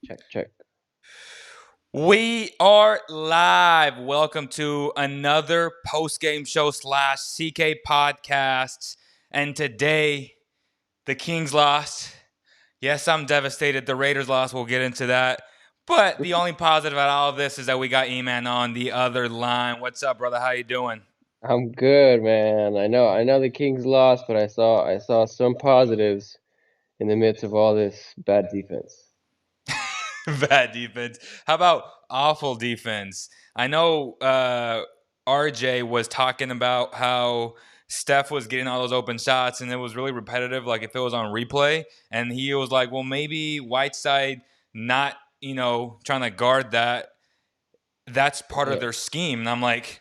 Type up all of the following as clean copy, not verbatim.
Check, check. We are live. Welcome to another post-game show / CK podcast. And today, the Kings lost. Yes, I'm devastated. The Raiders lost. We'll get into that. But the only positive out of all of this is that we got E-Man on the other line. What's up, brother? How you doing? I'm good, man. I know the Kings lost, but I saw some positives in the midst of all this bad defense. Bad defense. How about awful defense? I know RJ was talking about how Steph was getting all those open shots and it was really repetitive, like if it was on replay. And he was like, well, maybe Whiteside not, trying to guard that. That's part of Yeah. their scheme. And I'm like,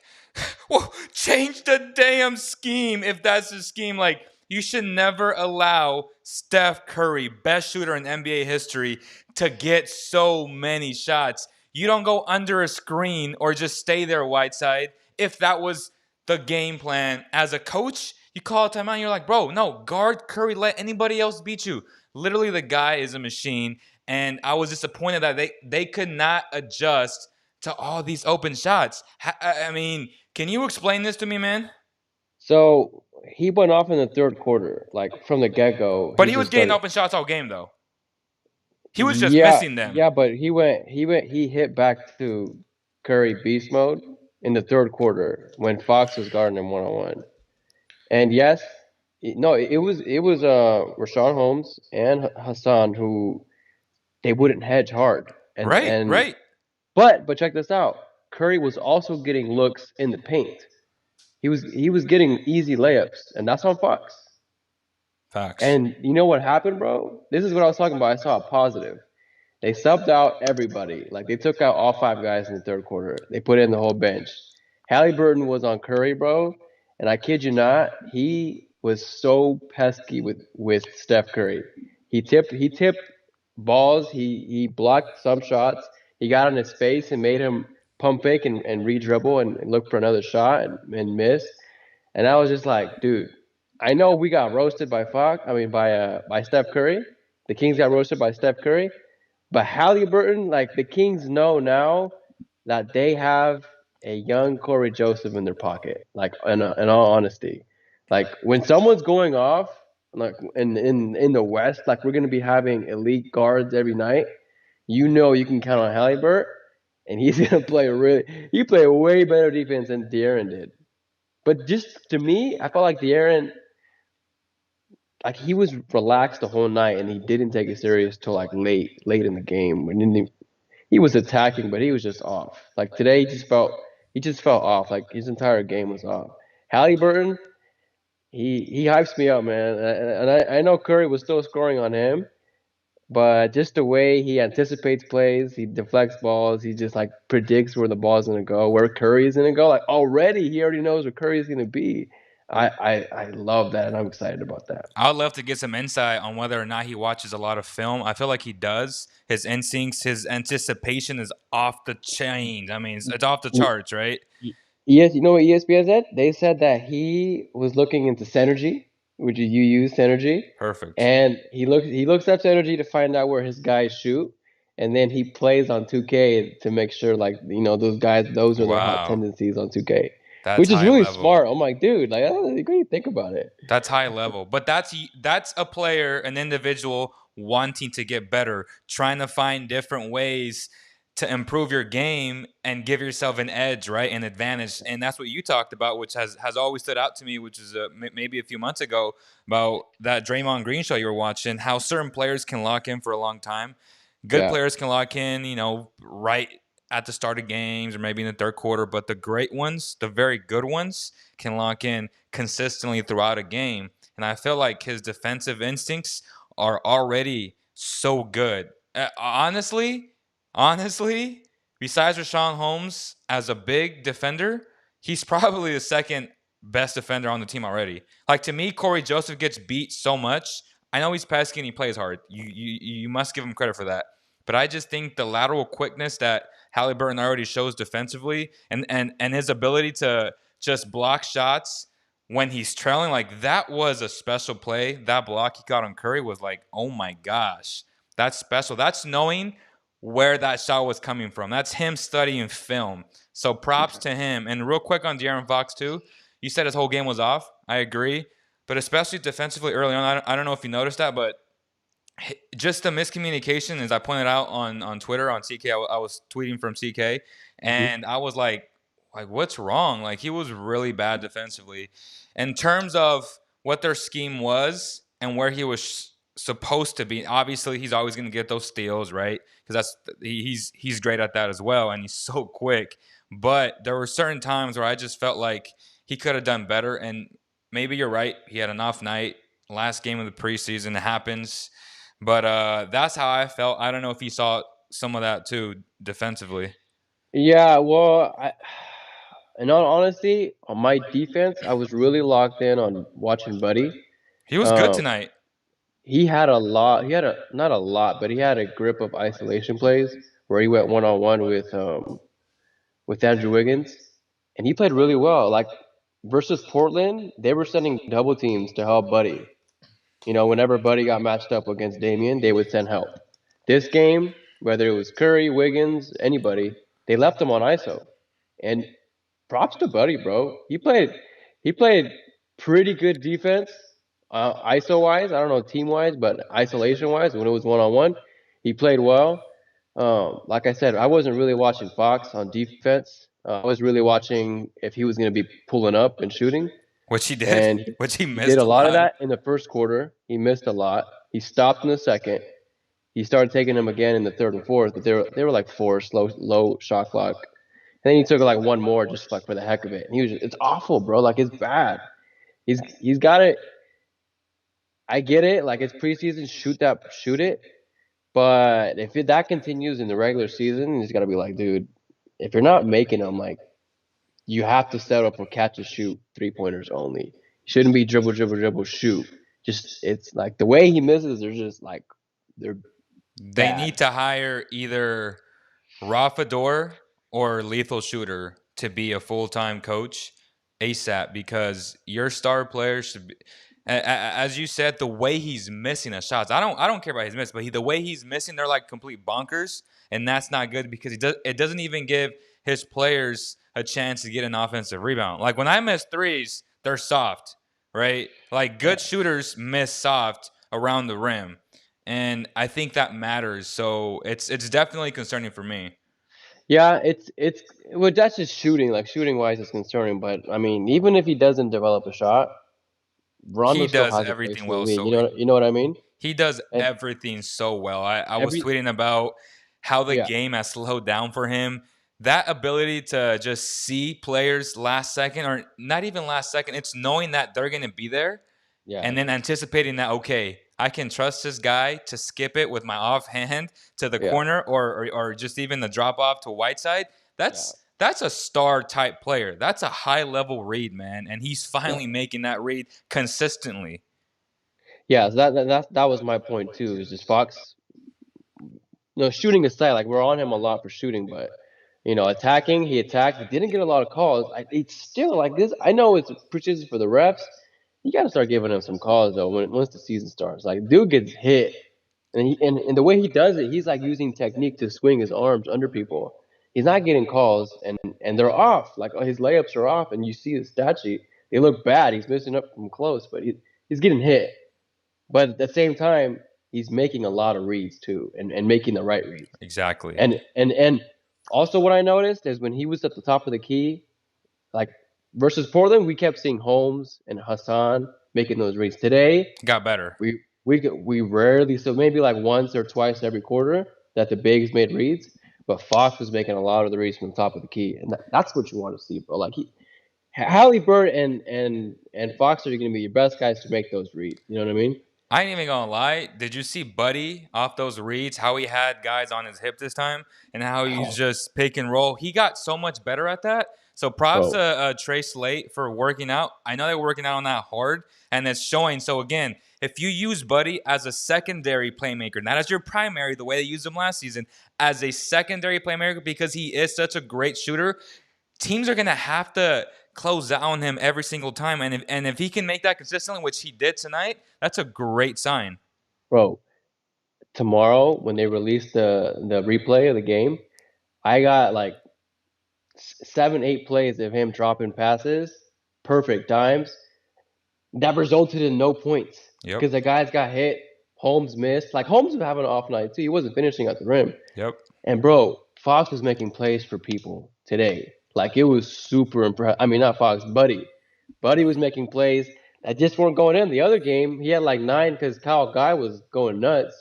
well, change the damn scheme if that's the scheme. Like, you should never allow Steph Curry, best shooter in NBA history, to get so many shots. You don't go under a screen or just stay there, Whiteside. If that was the game plan as a coach, you call a timeout and you're like, bro, no, guard Curry, let anybody else beat you. Literally, the guy is a machine. And I was disappointed that they could not adjust to all these open shots. I mean, can you explain this to me, man? So he went off in the third quarter, like from the get-go. But He he was just getting started. open shots all game, though. He was just Yeah, missing them. yeah, but he hit back to Curry beast mode in the third quarter when Fox was guarding him one-on-one. And yes, no, it was Rashawn Holmes and Hassan who they wouldn't hedge hard. And Right, and right. but check this out. Curry was also getting looks in the paint. He was getting easy layups, and that's on Fox. Facts. And you know what happened, bro? This is what I was talking about. I saw a positive. They subbed out everybody. Like they took out all five guys in the third quarter. They put in the whole bench. Halliburton was on Curry, bro, and I kid you not, he was so pesky with Steph Curry. He tipped balls. He blocked some shots. He got on his face and made him pump fake and re-dribble and look for another shot and miss. And I was just like, dude, I know we got roasted by Fox. I mean by Steph Curry. The Kings got roasted by Steph Curry. But Halliburton, like the Kings know now that they have a young Corey Joseph in their pocket. Like in all honesty, like when someone's going off, like in the West, like we're gonna be having elite guards every night. You know you can count on Halliburton, and he's gonna play really. He played way better defense than De'Aaron did. But just to me, I felt like De'Aaron, like he was relaxed the whole night, and he didn't take it serious till like late in the game. When he was attacking, but he was just off. Like today, he just felt off. Like his entire game was off. Halliburton, he hypes me up, man. And I know Curry was still scoring on him, but just the way he anticipates plays, he deflects balls, he just like predicts where the ball's gonna go, where Curry is gonna go. Like already, he already knows where Curry is gonna be. I love that, and I'm excited about that. I would love to get some insight on whether or not he watches a lot of film. I feel like he does. His instincts, his anticipation is off the chain. I mean, it's off the charts, right? Yes, you know what ESPN said? They said that he was looking into synergy, which you use synergy, Perfect. and he looks up synergy to find out where his guys shoot, and then he plays on 2K to make sure like those guys, those are their hot Wow. tendencies on 2K, That's which is high really level. smart. I'm like, dude, like I don't really think about it. That's high level. But that's a player, an individual wanting to get better, trying to find different ways to improve your game and give yourself an edge, right? An advantage. And that's what you talked about, which has always stood out to me, which is maybe a few months ago about that Draymond Green show you were watching, how certain players can lock in for a long time. Good Yeah, players can lock in, right at the start of games or maybe in the third quarter, but the great ones, the very good ones, can lock in consistently throughout a game. And I feel like his defensive instincts are already so good. Honestly, besides Rashawn Holmes as a big defender, he's probably the second best defender on the team already. Like to me, Corey Joseph gets beat so much. I know he's pesky and he plays hard. You must give him credit for that. But I just think the lateral quickness that Halliburton already shows defensively and his ability to just block shots when he's trailing, like that was a special play. That block he got on Curry was like, oh my gosh, that's special. That's knowing where that shot was coming from. That's him studying film. So props Yeah. to him. And real quick on De'Aaron Fox too. You said his whole game was off. I agree, but especially defensively early on. I don't know if you noticed that, but just the miscommunication, as I pointed out on Twitter on CK. I was tweeting from CK, Hmm. and I was like what's wrong? Like he was really bad defensively, in terms of what their scheme was and where he was supposed to be. Obviously, he's always going to get those steals, right? Because he's great at that as well, and he's so quick. But there were certain times where I just felt like he could have done better, and maybe you're right. He had an off night. Last game of the preseason, it happens. But that's how I felt. I don't know if you saw some of that too defensively. Yeah, well, in all honesty, on my defense, I was really locked in on watching Buddy. He was good Um, tonight. he had a lot. He had a not a lot, but he had a grip of isolation plays where he went one on one with Andrew Wiggins, and he played really well. Like versus Portland, they were sending double teams to help Buddy. You know, whenever Buddy got matched up against Damian, they would send help. This game, whether it was Curry, Wiggins, anybody, they left him on ISO. And props to Buddy, bro. He played pretty good defense, ISO wise. I don't know team wise, but isolation wise, when it was one on one, he played well. Like I said, I wasn't really watching Fox on defense. I was really watching if he was going to be pulling up and shooting, Which he did, and which he he did missed a a lot of lot. that in the first quarter. He missed a lot. He stopped in the second. He started taking them again in the third and fourth, but they were like forced, low shot clock. And then he took like one more just like for the heck of it. And he was it's awful, bro. Like it's bad. He's got it. I get it. Like it's preseason, shoot it. But if that continues in the regular season, he's got to be like, dude, if you're not making them, like you have to settle for catch and shoot 3 pointers only. Shouldn't be dribble, dribble, dribble, shoot. Just it's like the way he misses, they're just like they're They bad. need to hire either Rafa Dor or Lethal Shooter to be a full time coach ASAP, because your star player should be. As you said, the way he's missing the shots, I don't care about his miss, but the way he's missing, they're like complete bonkers, and that's not good because it doesn't even give his players a chance to get an offensive rebound. Like when I miss threes, they're soft, right? Like Yeah. good shooters miss soft around the rim, and I think that matters. So it's definitely concerning for me. Yeah, it's well that's just shooting. Like shooting wise is concerning, but I mean, even if he doesn't develop a shot, Rondo He still does has a place everything in the well. league. So You know what I mean? he does And everything so well. I was every tweeting about how the yeah, game has slowed down for him. That ability to just see players last second, or not even last second, it's knowing that they're going to be there yeah, and then anticipating that, okay, I can trust this guy to skip it with my offhand to the yeah, corner, or just even the drop off to Whiteside. yeah, That's a star type player. That's a high level read, man, and he's yeah. finally making that read consistently. Yeah, so that was my point too. Is just Fox, shooting aside, like we're on him a lot for shooting, but attacking, he attacked. He didn't get a lot of calls. It's still like this. I know it's preseason for the refs. You got to start giving him some calls though once the season starts. Like dude gets hit, and the way he does it, he's like using technique to swing his arms under people. He's not getting calls, and they're off. Like his layups are off, and you see the stat sheet. They look bad. He's missing up from close, but he's getting hit. But at the same time, he's making a lot of reads too, and making the right reads. Exactly. And also what I noticed is when he was at the top of the key, like versus Portland, we kept seeing Holmes and Hassan making those reads. Today, Got better. we rarely, so maybe like once or twice every quarter that the bigs made reads, but Fox was making a lot of the reads from the top of the key, and that's what you want to see, bro. Like Halliburton and Fox are going to be your best guys to make those reads. You know what I mean? I ain't even gonna lie. Did you see Buddy off those reads? How he had guys on his hip this time, and how he's Oh, just pick and roll. He got so much better at that. So props to bro. Trey Slate for working out. I know they were working out on that hard, and it's showing. So again, if you use Buddy as a secondary playmaker, not as your primary, the way they used him last season, as a secondary playmaker, because he is such a great shooter, teams are gonna have to close out on him every single time. And if he can make that consistently, which he did tonight, that's a great sign. Bro, tomorrow when they release the replay of the game, I got like 7, 8 plays of him dropping passes, perfect times that resulted in no points Yep. because the guys got hit. Holmes missed. Like Holmes was having an off night too. He wasn't finishing at the rim. Yep. And bro, Fox was making plays for people today. Like it was super impressive. I mean, not Fox, Buddy. Buddy was making plays that just weren't going in. The other game, he had like 9 because Kyle Guy was going nuts,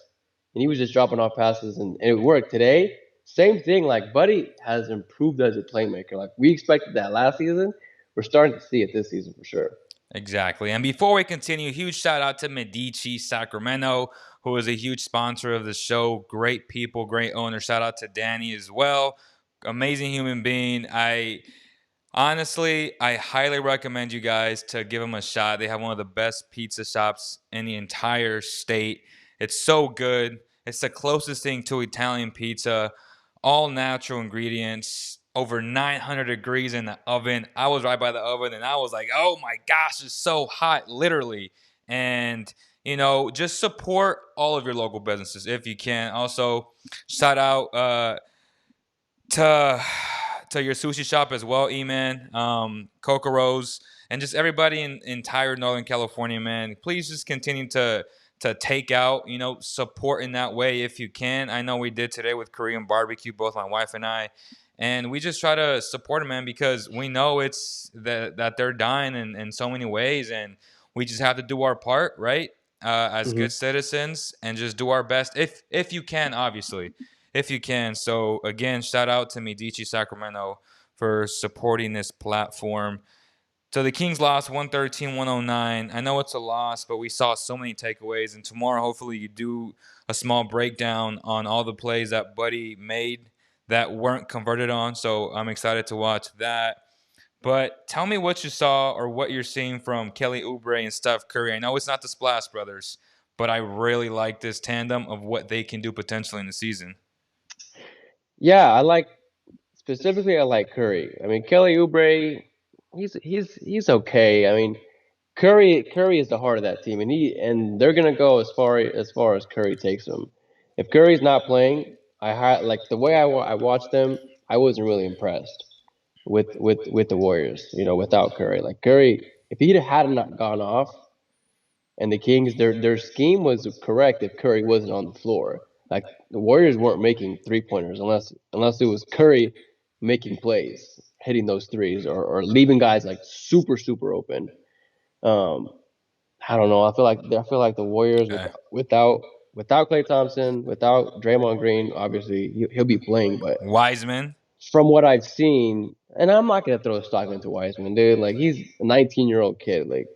and he was just dropping off passes, and it worked. Today, same thing. Like Buddy has improved as a playmaker. Like we expected that last season. We're starting to see it this season for sure. Exactly. And before we continue, huge shout out to Midici Sacramento, who is a huge sponsor of the show. Great people, great owner. Shout out to Danny as well. Amazing human being. Honestly, I highly recommend you guys to give them a shot. They have one of the best pizza shops in the entire state. It's so good. It's the closest thing to Italian pizza. All natural ingredients, over 900 degrees in the oven. I was right by the oven and I was like, oh my gosh, it's so hot, literally. And, just support all of your local businesses if you can. Also, shout out to your sushi shop as well, E-Man, Coco Rose, and just everybody in entire Northern California, man. Please just continue to take out, support in that way if you can. I know we did today with Korean barbecue, both my wife and I. And we just try to support them, man, because we know it's that they're dying in so many ways, and we just have to do our part, right? As Mm-hmm. good citizens, and just do our best if you can, obviously, if you can. So again, shout out to Midici Sacramento for supporting this platform. So the Kings lost 113-109. I know it's a loss, but we saw so many takeaways. And tomorrow, hopefully, you do a small breakdown on all the plays that Buddy made that weren't converted on. So I'm excited to watch that. But tell me what you saw or what you're seeing from Kelly Oubre and Steph Curry. I know it's not the Splash Brothers, but I really like this tandem of what they can do potentially in the season. Yeah, I like Curry. I mean, Kelly Oubre, he's okay. I mean, Curry is the heart of that team, and they're gonna go as far as Curry takes them. If Curry's not playing, like the way I watched them, I wasn't really impressed with the Warriors. Without Curry, like Curry, if he had not gone off, and the Kings, their scheme was correct if Curry wasn't on the floor. Like the Warriors weren't making 3 pointers unless it was Curry making plays, hitting those threes, or leaving guys like super open. Um, I don't know. I feel like the Warriors Okay. without Klay Thompson, without Draymond Green, obviously he'll be playing, but Wiseman. from what I've seen, and I'm not gonna throw stock into Wiseman, dude. Like he's a 19-year-old kid. Like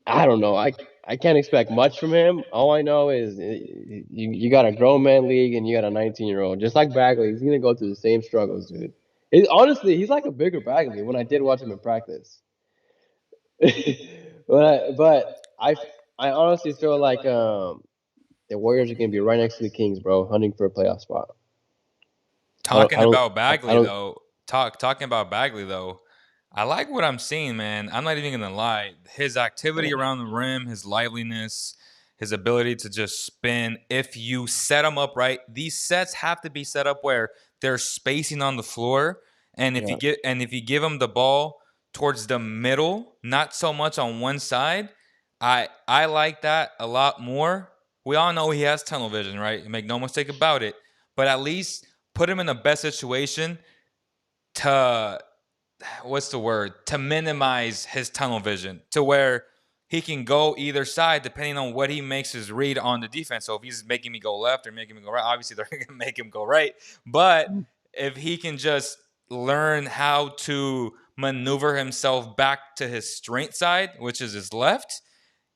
I don't know. I can't expect much from him. All I know is you got a grown man league and you got a 19-year-old. Just like Bagley, he's gonna go through the same struggles, dude. Honestly, he's like a bigger Bagley when I did watch him in practice. But I honestly feel like the Warriors are gonna be right next to the Kings, bro, hunting for a playoff spot. I don't, I Talking don't, about I Bagley don't. though, talking about Bagley though, I like what I'm seeing, man. I'm not even gonna lie. His activity around the rim, his liveliness, his ability to just spin. If you set him up right, these sets have to be set up where there's spacing on the floor, and Yeah. if you give him the ball towards the middle, not so much on one side, I like that a lot more. We all know he has tunnel vision, right? Make no mistake about it. But at least put him in the best situation to what's the word, to minimize his tunnel vision to where he can go either side depending on what he makes his read on the defense. So if he's making me go left or making me go right, obviously they're going to make him go right. But if he can just learn how to maneuver himself back to his strength side, which is his left,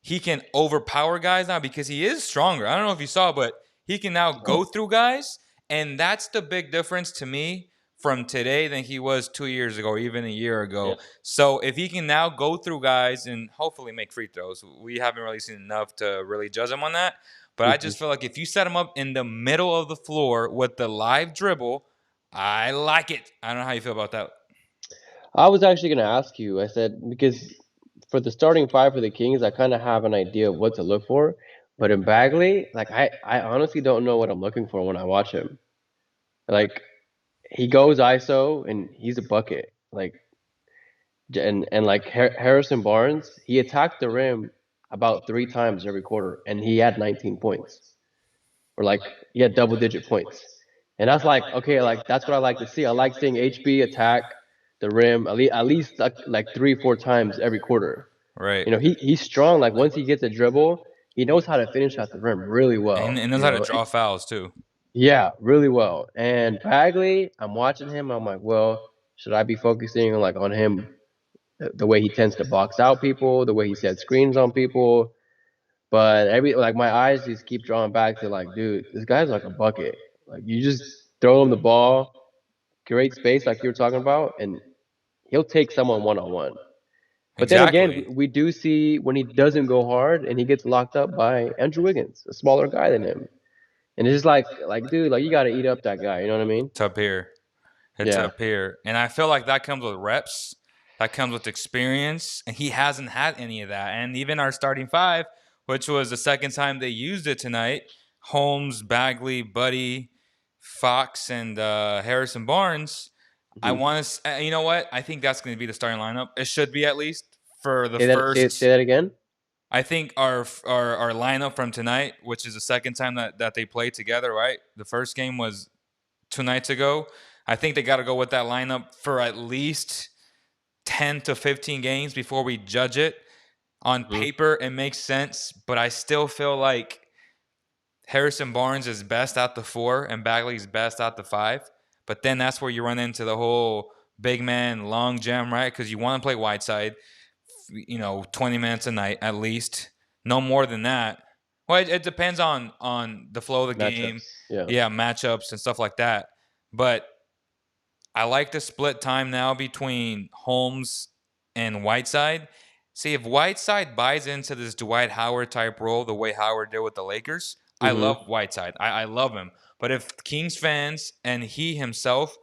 he can overpower guys now because he is stronger. I don't know if you saw, but he can now go through guys. And that's the big difference to me from today than he was 2 years ago or even a year Yeah. ago. So if he can now go through guys and hopefully make free throws, we haven't really seen enough to really judge him on that. But I Mhm. just feel like if you set him up in the middle of the floor with the live dribble, I like it. I don't know how you feel about that. I was actually gonna ask you. I said because for the starting five for the Kings, I kind of have an idea of what to look for. But in Bagley, like I honestly don't know what I'm looking for when I watch him. Like he goes ISO and he's a bucket. Like and like Harrison Barnes, he attacked the rim about 3 times every quarter, and he had 19 points, or like he had double-digit points. And that's like okay, like that's what I like to see. I like seeing HB attack the rim at least like 3 4 times every quarter. Right. He's strong. Like once he gets a dribble, he knows how to finish at the rim really And, well. and knows how to draw fouls too. Yeah, really well. And Bagley, I'm watching him. I'm like, well, should I be focusing on him, the way he tends to box out people, the way he sets screens on people? But my eyes just keep drawing back to like, dude, this guy's like a bucket. Like you just throw him the ball, create space like you were talking about, and he'll take someone one on one. But then again, Exactly. we do see when he doesn't go hard and he gets locked up by Andrew Wiggins, a smaller guy than him. And it's just like dude, like you got to eat up that guy. You know what I mean? It's up here. It's Yeah. up here. And I feel like that comes with reps. That comes with experience. And he hasn't had any of that. And even our starting five, which was the second time they used it tonight, Holmes, Bagley, Buddy, Fox, and Harrison Barnes. I hmm want to, you know what? I think that's going to be the starting lineup. It should be at least for the Say first. that again. I think our lineup from tonight, which is the second time that they played together, right? The first game was 2 nights ago. I think they got to go with that lineup for at least 10 to 15 games before we judge it. On hmm paper, it makes sense, but I still feel like Harrison Barnes is best at the 4 and Bagley's best at the 5. But then that's where you run into the whole big man long gem, right? Because you want to play Whiteside, 20 minutes a night at least, no more than that. Well, it depends on the flow of the game, Matchups. Yeah. yeah, matchups and stuff like that. But I like the split time now between Holmes and Whiteside. See, if Whiteside buys into this Dwight Howard type role, the way Howard did with the Lakers, I hmm love Whiteside. I love him. But if Kings fans and he himself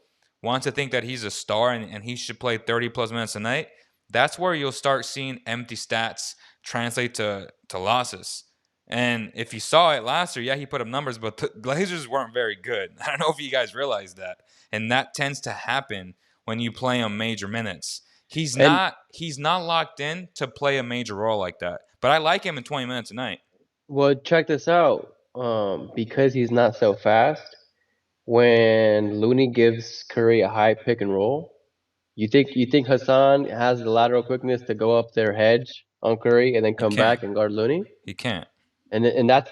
wants to think that he's a star and he should play 30 plus minutes a night, that's where you'll start seeing empty stats translate to losses. And if you saw it last year, yeah, he put up numbers, but the Blazers weren't very good. I don't know if you guys realize that. And that tends to happen when you play him major minutes. He's And not he's not locked in to play a major role like that. But I like him in 20 minutes a night. well, check this out. Because he's not so fast, when Looney gives Curry a high pick and roll, you think Hassan has the lateral quickness to go up their hedge on Curry and then He come can't. back and guard Looney? He can't. And that's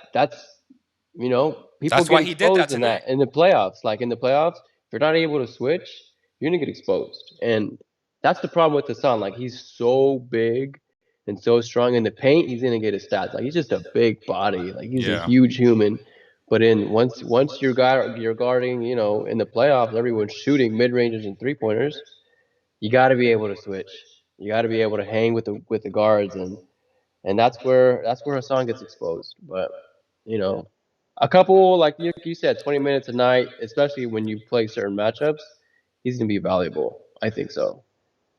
people That's get why he did that exposed in today. that in the playoffs. Like in the playoffs, if you're not able to switch, you're gonna get exposed. And that's the problem with Hassan. Like he's so big and so strong in the paint, he's gonna get his stats. Like he's just a big body. Like he's a Yeah. huge human. But in once you're guarding, in the playoffs, everyone's shooting mid ranges and 3 pointers. You got to be able to switch. You got to be able to hang with the guards, and that's where Hassan gets exposed. But you know, a couple like you said, 20 minutes a night, especially when you play certain matchups, he's gonna be valuable. I think so.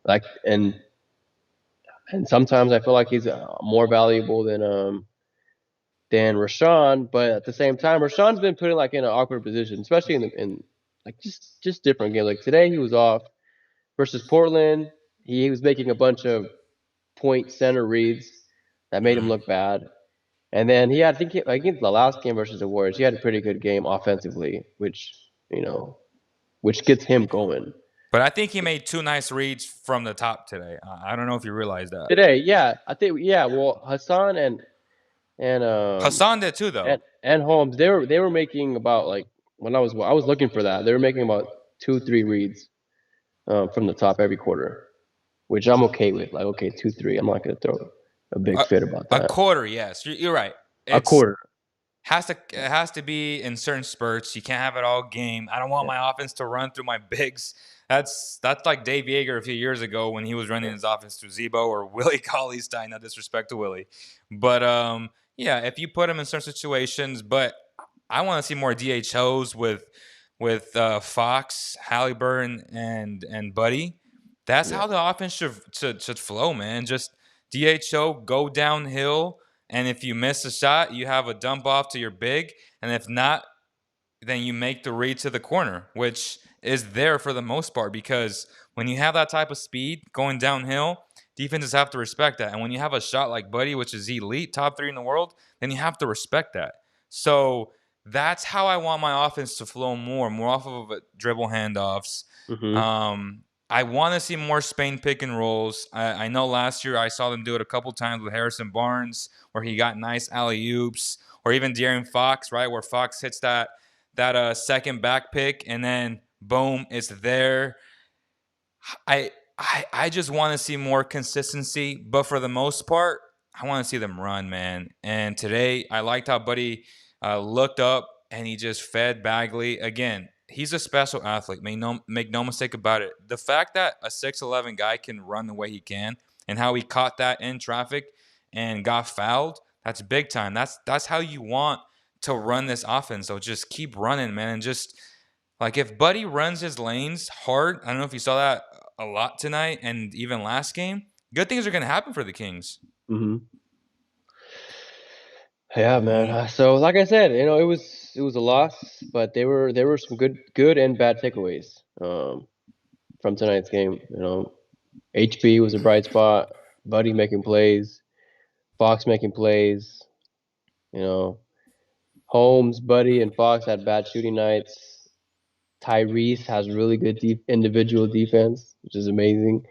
Like and sometimes I feel like he's more valuable than Rashawn, but at the same time, Rashawn's been put in an awkward position, especially in like just different games. Like today, he was off versus Portland. He was making a bunch of point center reads that made him Mhm. look bad. And then I think against the last game versus the Warriors, he had a pretty good game offensively, which gets him going. But I think he made two nice reads from the top today. I don't know if you realize that. Today, yeah, I think yeah. Well, Hassan and Hassan did too, though. and Holmes, they were making about like when I was looking for that, they were making about 2 3 reads from the top every quarter, which I'm okay with. Like okay, 2 3. I'm not gonna throw a big A, fit about a that. quarter, yes, you're right. A It's quarter. it has to be in certain spurts. You can't have it all game. I don't want Yeah. my offense to run through my bigs. That's like Dave Yeager a few years ago when he was running his offense through Zebo or Willie Cauley-Stein. No disrespect to Willie, but yeah, if you put him in certain situations, but I want to see more DHOs with Fox, Halliburton, and Buddy. That's Yeah. how the offense should flow, man. Just DHO, go downhill And if you miss a shot, you have a dump off to your big. And if not, then you make the read to the corner, which is there for the most part because when you have that type of speed going downhill, defenses have to respect that. And when you have a shot like Buddy, which is elite, top 3 in the world, then you have to respect that. So that's how I want my offense to flow more off of dribble handoffs. Mm-hmm. I want to see more Spain pick and rolls. I know last year I saw them do it a couple times with Harrison Barnes, where he got nice alley oops, or even De'Aaron Fox, right, where Fox hits that second back pick, and then boom, it's there. I just want to see more consistency, but for the most part, I want to see them run, man. And today, I liked how Buddy looked up and he just fed Bagley again. He's a special athlete. Make no mistake about it. The fact that a 6'11" guy can run the way he can, and how he caught that in traffic and got fouled, that's big time. That's how you want to run this offense. So just keep running, man, and just like if Buddy runs his lanes hard, I don't know if you saw that a lot tonight and even last game, good things are going to happen for the Kings. Mm-hmm. Yeah, man. So like I said, it was a loss, but there were some good and bad takeaways from tonight's game. HB was a bright spot. Buddy making plays. Fox making plays. You know, Holmes, Buddy, and Fox had bad shooting nights. Tyrese has really good individual defense, which is amazing.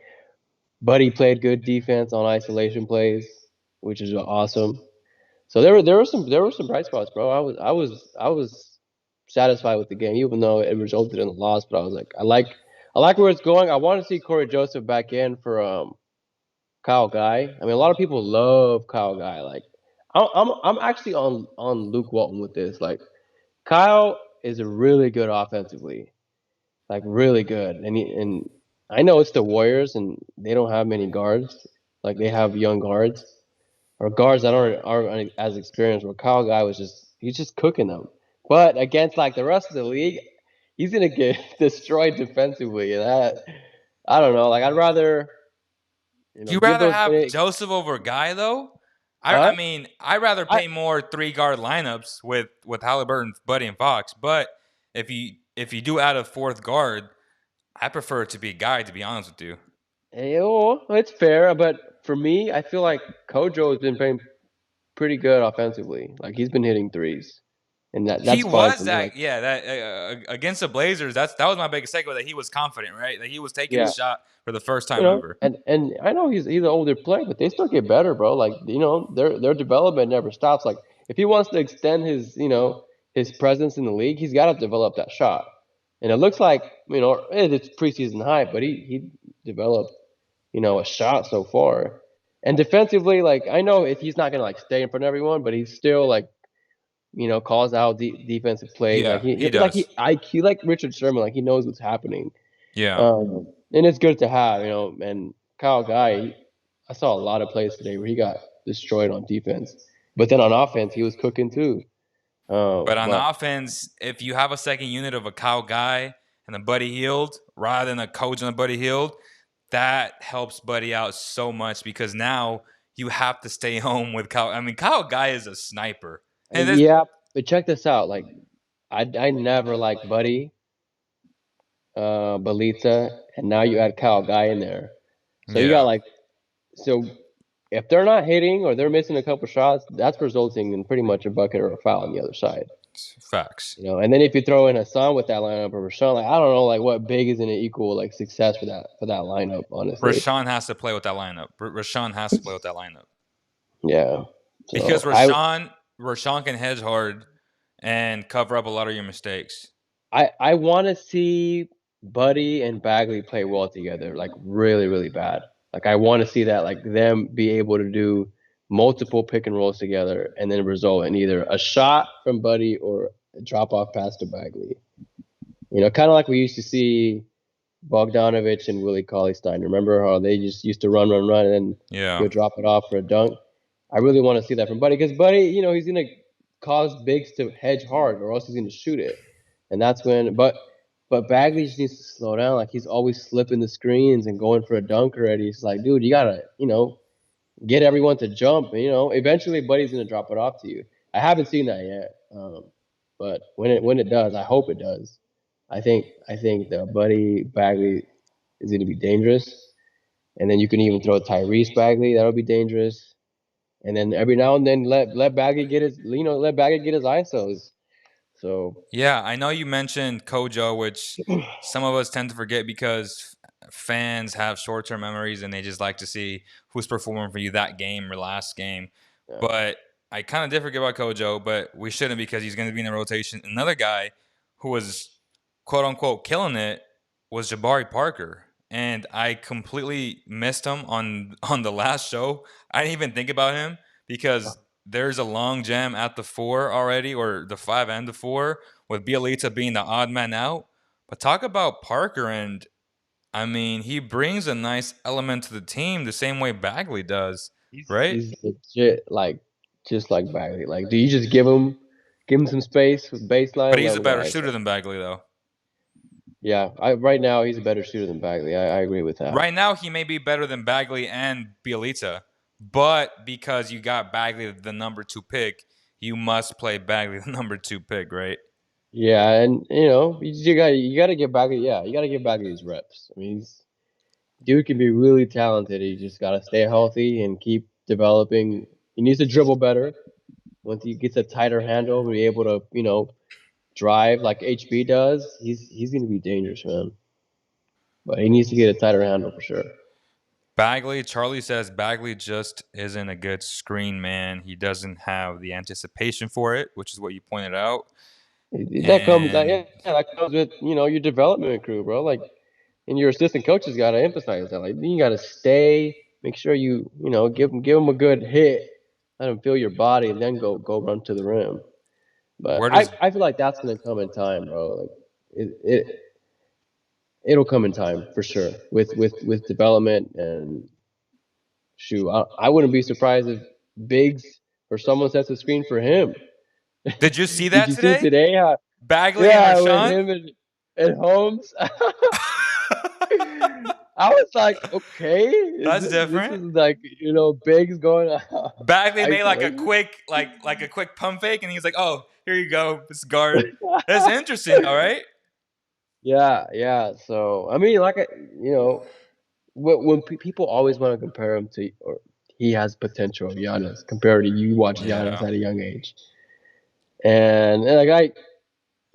Buddy played good defense on isolation plays, which is awesome. So there were some bright spots, bro. I was satisfied with the game, even though it resulted in a loss. But I was like, I like where it's going. I want to see Corey Joseph back in for Kyle Guy. I mean, a lot of people love Kyle Guy. Like, I'm actually on Luke Walton with this. Like, Kyle is really good offensively, like really good, and I know it's the Warriors and they don't have many guards. Like they have young guards or guards that aren't as experienced. Where Kyle Guy he's just cooking them. But against like the rest of the league, he's gonna get destroyed defensively. And I don't know. Like I'd rather Do you give rather those have big. Joseph over Guy though? I Huh? mean, I'd rather I pay more 3 guard lineups with Halliburton, Buddy, and Fox. But if you do add a fourth guard, I prefer it to be Guy. To be honest with you, it's fair, but for me, I feel like Kojo has been playing pretty good offensively. Like he's been hitting threes, and he that's fine for was me. Like that against the Blazers. That was my biggest takeaway. That he was confident, right? That he was taking a yeah, shot for the first time ever. and I know he's an older player, but they still get better, bro. Like their development never stops. Like if he wants to extend his presence in the league, he's got to develop that shot. And it looks like it's preseason hype, but he developed a shot so far. And defensively, like I know if he's not gonna like stay in front of everyone, but he's still like calls out defensive plays. Like Yeah, he he like he does. IQ like Richard Sherman, like he knows what's happening. Yeah. And it's good to have, and Kyle Guy, I saw a lot of plays today where he got destroyed on defense, but then on offense he was cooking too. But on But offense, if you have a second unit of a Kyle Guy and a Buddy Hield rather than a coach and a Buddy Hield, that helps Buddy out so much because now you have to stay home with Kyle. I mean, Kyle Guy is a sniper. And this, yeah, but check this out. Like I never liked Buddy, Belitza, and now you add Kyle Guy in there. So you got yeah, like so if they're not hitting or they're missing a couple shots, that's resulting in pretty much a bucket or a foul on the other side. facts. And then if you throw in Hassan with that lineup or Rashawn, like I don't know, like what big is going to equal like success for that lineup, honestly. Rashawn has to play with that lineup. Rashawn has to play with that lineup Yeah. because So I Rashawn can hedge hard and cover up a lot of your mistakes. I want to see Buddy and Bagley play well together, like really really bad. Like I want to see that, like them be able to do multiple pick and rolls together and then result in either a shot from Buddy or a drop off pass to Bagley. Kind of like we used to see Bogdanovich and Willie Cauley-Stein. Remember how they just used to run, and then Yeah, he'll drop it off for a dunk? I really want to see that from Buddy because Buddy, he's going to cause bigs to hedge hard or else he's going to shoot it. And that's when, but Bagley just needs to slow down. Like he's always slipping the screens and going for a dunk already. It's like, dude, you got to, get everyone to jump. And, eventually Buddy's gonna drop it off to you. I haven't seen that yet, but when it does, I hope it does. I think the Buddy Bagley is gonna be dangerous, and then you can even throw Tyrese Bagley. That'll be dangerous. And then every now and then let Bagley get let Bagley get his ISOs. So Yeah, I know you mentioned Kojo, which some of us tend to forget because fans have short-term memories and they just like to see who's performing for you that game or last game. yeah, But I kind of did forget about Kojo, but we shouldn't because he's going to be in the rotation. Another guy who was quote unquote killing it was Jabari Parker, and I completely missed him on the last show. I didn't even think about him because there's a long jam at the 4 already, or the 5 and the 4, with Bielitsa being the odd man out. But talk about Parker, and I mean, he brings a nice element to the team the same way Bagley does, right? he's legit like just like Bagley. Like, do you just give him some space with baseline But and let he's a him go better shooter ISO? than Bagley, though. Yeah, right now he's a better shooter than Bagley. I agree with that. Right now, he may be better than Bagley and Bielitsa, but because you got Bagley the number 2 pick, you must play Bagley the number 2 pick, right? Yeah, and you gotta give Bagley. Yeah, you gotta give Bagley his reps. I mean, dude can be really talented. He just gotta stay healthy and keep developing. He needs to dribble better. Once he gets a tighter handle, be able to drive like HB does. He's gonna be dangerous, man. But he needs to get a tighter handle for sure. Bagley, Charlie says Bagley just isn't a good screen man. He doesn't have the anticipation for it, which is what you pointed out. That comes, And that comes with your development crew, bro. Like, and your assistant coaches gotta emphasize that. Like, you gotta stay, make sure give him a good hit, let him feel your body, and then go run to the rim. But where I does I feel like that's gonna come in time, bro. Like, it'll come in time for sure with development and shoot. I wouldn't be surprised if Biggs or someone sets a screen for him. did you see Did that you see today? today how Bagley and yeah, with Rashawn? him and Holmes. I was like, okay, That's this different. is like Biggs going Bagley made like a isolation. quick like a quick pump fake, and he's like, "Oh, here you go, this guard." That's interesting, all right. Yeah, yeah. So I mean, like when people always want to compare him to, or he has potential of Giannis compared to you watch Giannis Yeah. at a young age, and like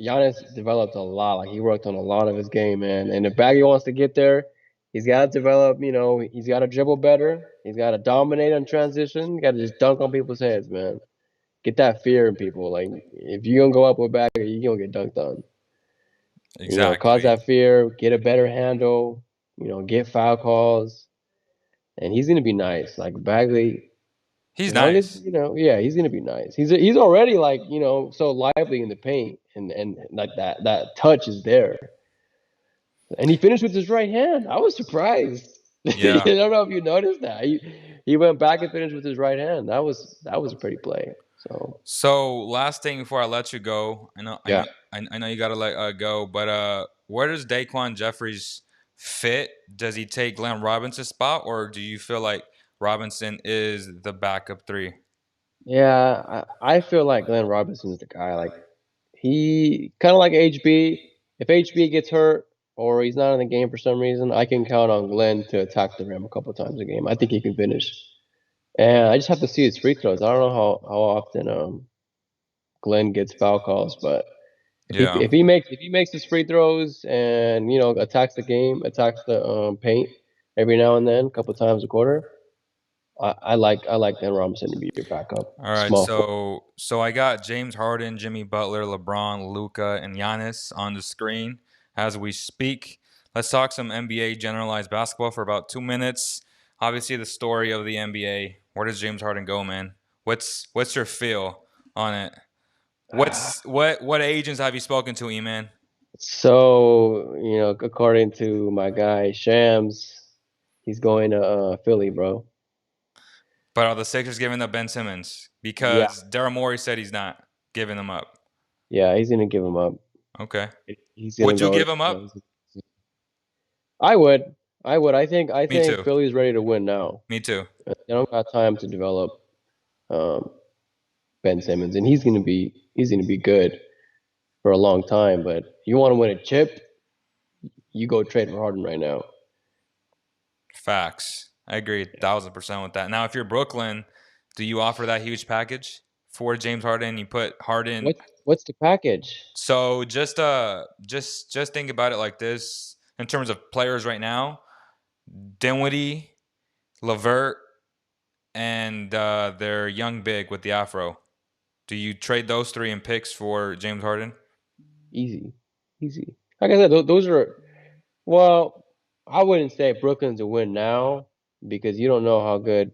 Giannis developed a lot. Like he worked on a lot of his game, man. And if Baggy wants to get there, he's got to develop. He's got to dribble better. He's got to dominate on transition. Got to just dunk on people's heads, man. Get that fear in people. Like if you're gonna go up with Baggy, you're gonna get dunked on. Cause Exactly. that fear. Get a better handle. Get foul calls, and he's gonna be nice. Like Bagley, He's as long as nice. yeah, he's gonna be nice. He's already like so lively in the paint, and like that touch is there. And he finished with his right hand. I was surprised. I Yeah. don't know if you noticed that. He went back and finished with his right hand. That was a pretty play. So So last thing before I let you go, I know, I yeah, know, I know you gotta let go, but where does Daquan Jeffries fit? Does he take Glenn Robinson's spot, or do you feel like Robinson is the backup 3? yeah. I feel like Glenn Robinson's the guy. Like he kind of like HB. If HB gets hurt or he's not in the game for some reason, I can count on Glenn to attack the rim a couple times a game. I think he can finish. And I just have to see his free throws. I don't know how often Glenn gets foul calls, but if he Yeah. if he makes his free throws and attacks the game, attacks the paint every now and then, a couple times a quarter, I like Ben Robinson to be your backup, All right, small forward. so I got James Harden, Jimmy Butler, LeBron, Luca, and Giannis on the screen as we speak. Let's talk some NBA generalized basketball for about 2 minutes. Obviously, the story of the NBA. Where does James Harden go, man? What's your feel on it? What agents have you spoken to, E-man? So according to my guy Shams, he's going to Philly, bro. But are the Sixers giving up Ben Simmons? Yeah, Because Daryl Morey said he's not giving them up. yeah, he's gonna give him up. Okay. He's gonna Would you go. give him up? I would. I would. I think Me too. Philly's ready to win now. Me too. they don't got time to develop um, Ben Simmons, and he's gonna be good for a long time. But you want to win a chip, you go trade for Harden right now. Facts. I agree 1,000% with that. Now, if you're Brooklyn, do you offer that huge package for James Harden? You put Harden. What's the package? So just think about it like this in terms of players right now: Dinwiddie, Levert, and their young big with the afro. Do you trade those three in picks for James Harden? Easy, easy. Like I said, those are well. I wouldn't say Brooklyn's a win now because you don't know how good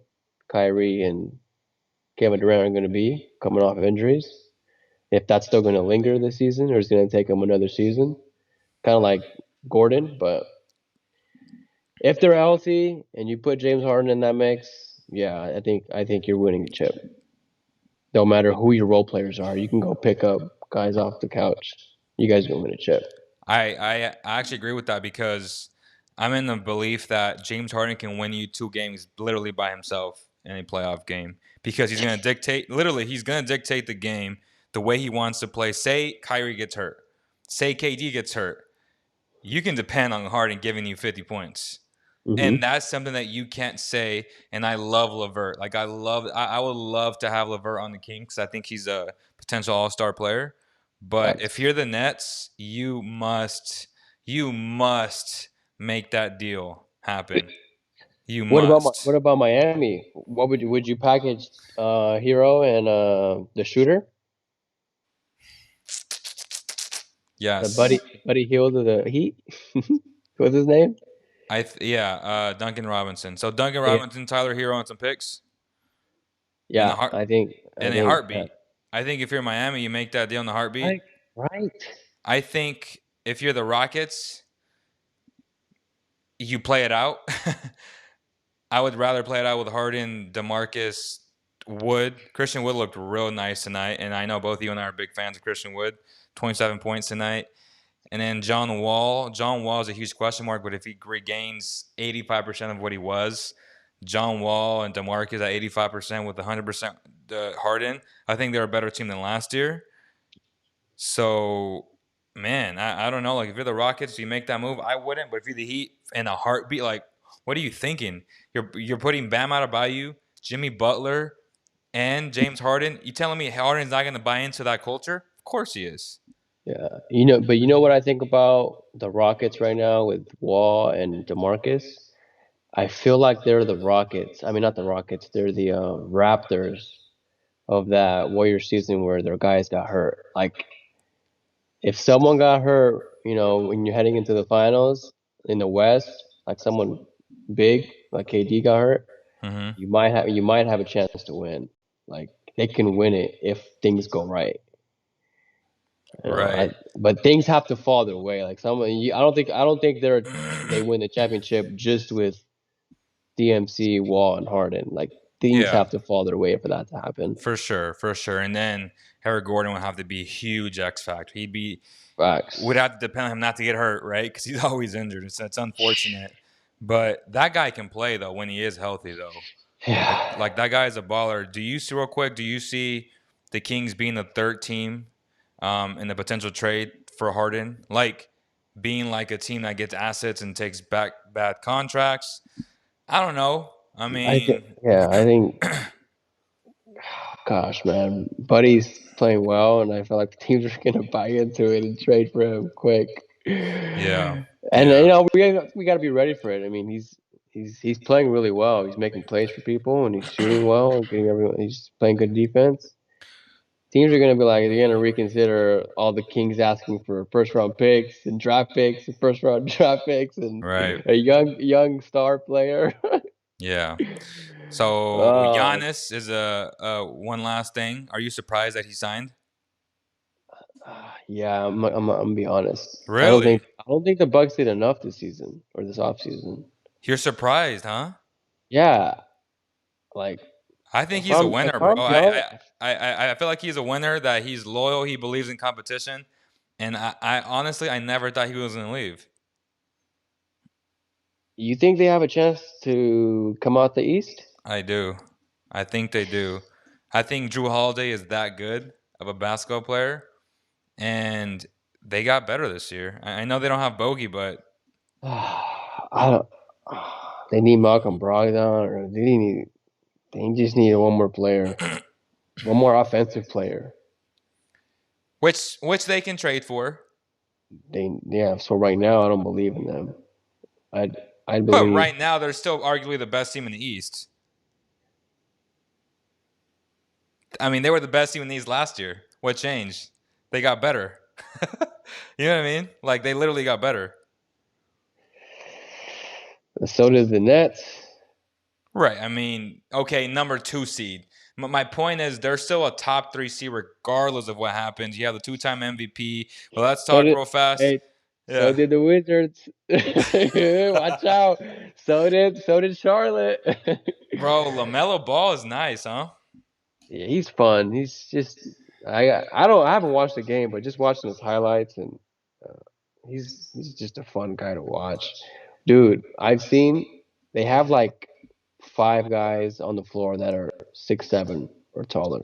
Kyrie and Kevin Durant are going to be coming off of injuries. If that's still going to linger this season, or is it going to take them another season, kind of like Gordon. But if they're healthy and you put James Harden in that mix, yeah, I think you're winning a chip. No matter who your role players are, you can go pick up guys off the couch. You guys are gonna win a chip. I actually agree with that because I'm in the belief that James Harden can win you 2 games literally by himself in a playoff game because he's going to dictate, literally, he's going to dictate the game the way he wants to play. Say Kyrie gets hurt, say KD gets hurt. You can depend on Harden giving you 50 points. Mm-hmm. And that's something that you can't say. And I love Levert. Like I would love to have Levert on the Kings. I think he's a potential All-Star player. But Facts. if you're the Nets, you must make that deal happen. You What must. about Miami? What would you package Hero and the shooter, the Yes. buddy Hield of the Heat? What's his name? Yeah, Duncan Robinson. So Duncan Yeah, Robinson, Tyler Hero, and some picks in yeah. the heart I in a think heartbeat. I think if you're Miami, you make that deal in the heartbeat. right, right. I think if you're the Rockets, you play it out. I would rather play it out with Harden, DeMarcus, Wood. Christian Wood looked real nice tonight, and I know both you and I are big fans of Christian Wood. 27 points tonight. And then John Wall. John Wall is a huge question mark, but if he regains 85% of what he was, John Wall and DeMarcus at 85% with 100% Harden, I think they're a better team than last year. So, man, I don't know. Like, if you're the Rockets, you make that move. I wouldn't, but if you're the Heat in a heartbeat, like, what are you thinking? You're putting Bam Adebayo, Jimmy Butler, and James Harden. You telling me Harden's not going to buy into that culture? Of course he is. Yeah, but you know what I think about the Rockets right now with Wall and DeMarcus? I feel like they're the Rockets. I mean, not the Rockets. They're the Raptors of that Warrior season where their guys got hurt. Like, if someone got hurt, when you're heading into the finals in the West, like someone big, like KD got hurt, Mm-hmm. you might have a chance to win. Like, they can win it if things go right. Right. But things have to fall their way. Like I don't think they win the championship just with DMC, Wall, and Harden. Like, things Yeah, have to fall their way for that to happen. for sure, for sure. And then Harry Gordon would have to be a huge X factor. Would Facts. have to depend on him not to get hurt, right? Because he's always injured. It's unfortunate. But that guy can play though when he is healthy though. Yeah. Like that guy is a baller. Do you see real quick? Do you see the Kings being the third team in the potential trade for Harden? Like being like a team that gets assets and takes back bad contracts. I don't know. I I think. mean, Yeah. I think. Gosh, man, Buddy's playing well, and I feel like the teams are gonna buy into it and trade for him quick. yeah, And yeah, we got to be ready for it. I mean, he's playing really well. He's making plays for people, and he's shooting well, and getting everyone. He's playing good defense. Teams are gonna be like, they're gonna reconsider all the Kings asking for first round picks and draft picks and first round draft picks and right, a young star player. yeah. So uh, Giannis is a one last thing. Are you surprised that he signed? yeah, I'm gonna be honest. I don't Really? think I don't think the Bucks did enough this season or this offseason. You're surprised, huh? Yeah, like I think if he's a I'm if winner, bro. I'm young, I feel like he's a winner. That he's loyal. He believes in competition, and I honestly I never thought he was gonna leave. you think they have a chance to come out the East? I do. I think they do. I think Drew Holiday is that good of a basketball player, and they got better this year. I know they don't have Bogey, but I don't. They need Malcolm Brogdon, or they just need one more player, one more offensive player. which they can trade for. Yeah. So right now, I don't believe in them. I But believe. right now, they're still arguably the best team in the East. I mean, they were the best team in the East last year. What changed? They got better. You know what I mean? Like they literally got better. So does the Nets. Right. I mean, okay, number 2 seed. My point is, they're still a top 3 seed regardless of what happens. You have the 2-time MVP. Well, let's So talk did real fast. hey, so Yeah, did the Wizards. Watch out. So did Charlotte. bro, LaMelo Ball is nice, huh? Yeah, he's fun. He's just I haven't watched the game, but just watching his highlights and uh, he's just a fun guy to watch. Dude, I've seen they have like five guys on the floor that are 6'7" or taller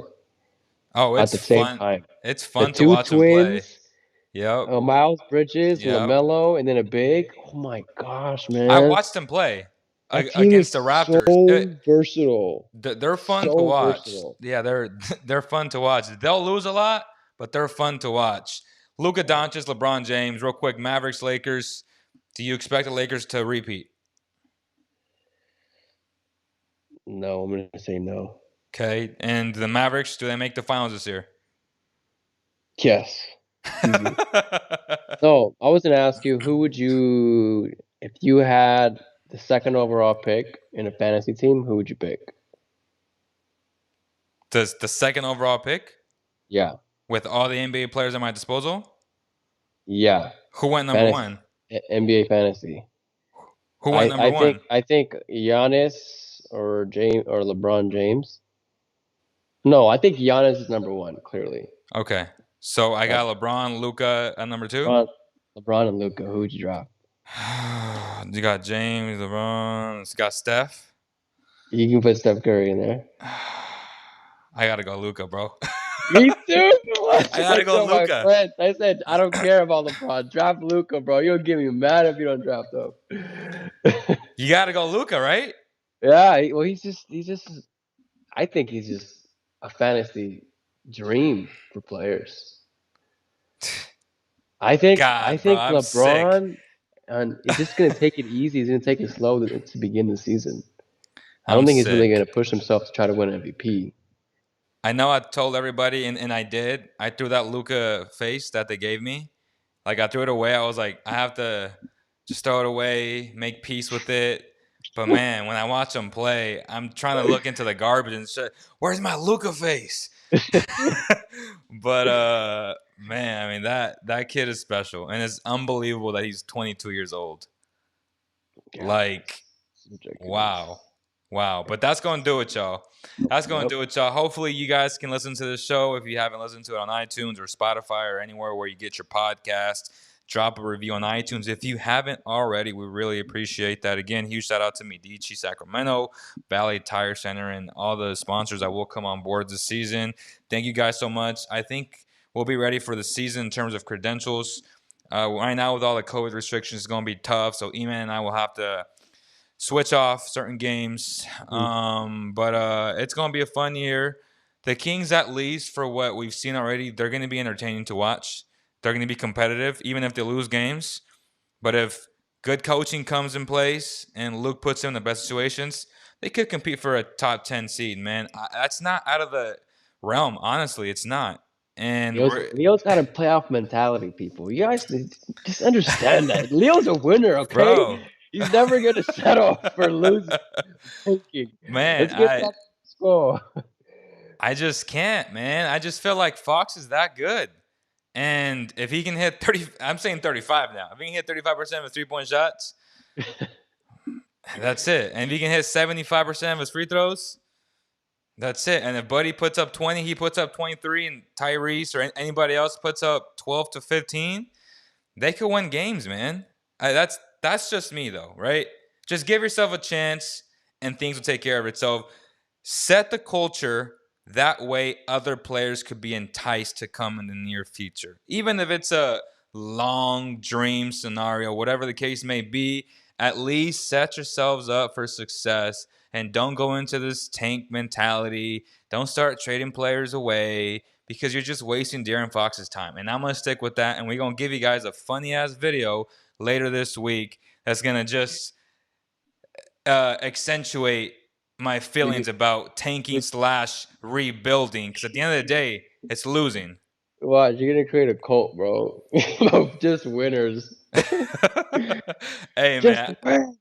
Oh, at it's the same fun. time. It's The fun to two watch him play. twins, Yep. Miles Bridges, Yep. LaMelo, and then a big. Oh my gosh, I man. watched him play That team is against the Raptors. so versatile. They're fun to So watch. versatile. Yeah, they're fun to watch. They'll lose a lot, but they're fun to watch. Luka Yeah. Doncic, LeBron James, real quick. Mavericks, Lakers. Do you expect the Lakers to repeat? No, I'm gonna say no. Okay, and the Mavericks, do they make the finals this year? Yes. Easy. No, I was gonna ask you, who would you, if you had the second overall pick in a fantasy team, who would you pick? Does the second overall pick Yeah, with all the NBA players at my disposal? yeah, Who went number fantasy, one? NBA fantasy. Who went I, number I think one? I think Giannis or LeBron James. No, I think Giannis is number one, clearly. Okay, so I But got LeBron, Luka at number two. LeBron and Luca, who would you draft? You got James, LeBron. You got Steph. You can put Steph Curry in there. I gotta go Luka, bro. Me too. I gotta I go told my Luka. friends, I said, I don't care about LeBron. Draft Luca, bro. You'll get me mad if you don't draft him. You gotta go Luka, right? Yeah, well, he's just. I think he's just a fantasy dream for players. I God, bro, think I'm sick. LeBron, and he's just gonna take it easy. He's gonna take it slow to begin the season. I don't I'm think he's really sick. gonna push himself to try to win MVP. I know I told everybody, and I did. I threw that Luka face that they gave me. Like, I threw it away. I was like, I have to just throw it away, make peace with it. But man, when I watch him play, I'm trying to look into the garbage and say, where's my Luka face? But man, I mean that kid is special, and it's unbelievable that he's 22 years old. Yeah, Like, it's ridiculous. wow. Wow. But that's going to do it, y'all. That's going to Yep. do it, y'all. Hopefully, you guys can listen to this show if you haven't listened to it on iTunes or Spotify or anywhere where you get your podcast. Drop a review on iTunes. If you haven't already, we really appreciate that. Again, huge shout out to Midici Sacramento, Valley Tire Center, and all the sponsors that will come on board this season. Thank you guys so much. I think we'll be ready for the season in terms of credentials. Right now, with all the COVID restrictions, it's going to be tough. So, Eman and I will have to switch off certain games. But it's going to be a fun year. The Kings, at least for what we've seen already, they're going to be entertaining to watch. They're going to be competitive, even if they lose games. But if good coaching comes in place and Luke puts them in the best situations, they could compete for a top 10 seed, man. That's not out of the realm, honestly. It's not. And Leo's got a playoff mentality, people. You guys just understand that. Leo's a winner, okay? bro, He's never gonna settle for losing. Tanking. man, Let's get back to the score. I just can't, man. I just feel like Fox is that good. And if he can hit 30, I'm saying 35 now. If he can hit 35% of his 3-point shots, that's it. And if he can hit 75% of his free throws, that's it. And if Buddy puts up 20, he puts up 23, and Tyrese or anybody else puts up 12 to 15, they could win games, man. That's just me, though, right? Just give yourself a chance. and things will take care of it. So set the culture that way other players could be enticed to come in the near future. Even if it's a long dream scenario, whatever the case may be, at least set yourselves up for success and don't go into this tank mentality. Don't start trading players away because you're just wasting De'Aaron Fox's time. And I'm going to stick with that. And we're going to give you guys a funny ass video later this week that's going to just accentuate my feelings about tanking slash rebuilding. Because at the end of the day, it's losing. Watch, you're gonna create a cult, bro, of just winners. Hey Just man, win.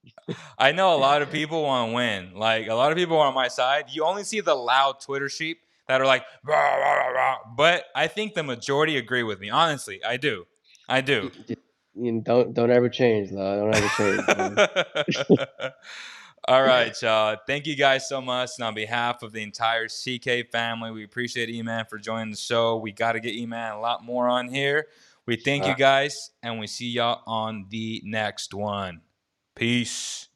I know a lot of people want to win. Like a lot of people are on my side. You only see the loud Twitter sheep that are like, rah, rah, rah, rah. But I think the majority agree with me. Honestly, I do. I do. Don't ever change, though. Don't ever change, bro. All right, y'all. Thank you guys so much. And on behalf of the entire CK family, we appreciate E-Man for joining the show. We got to get E-Man a lot more on here. We thank you guys, and we see y'all on the next one. Peace.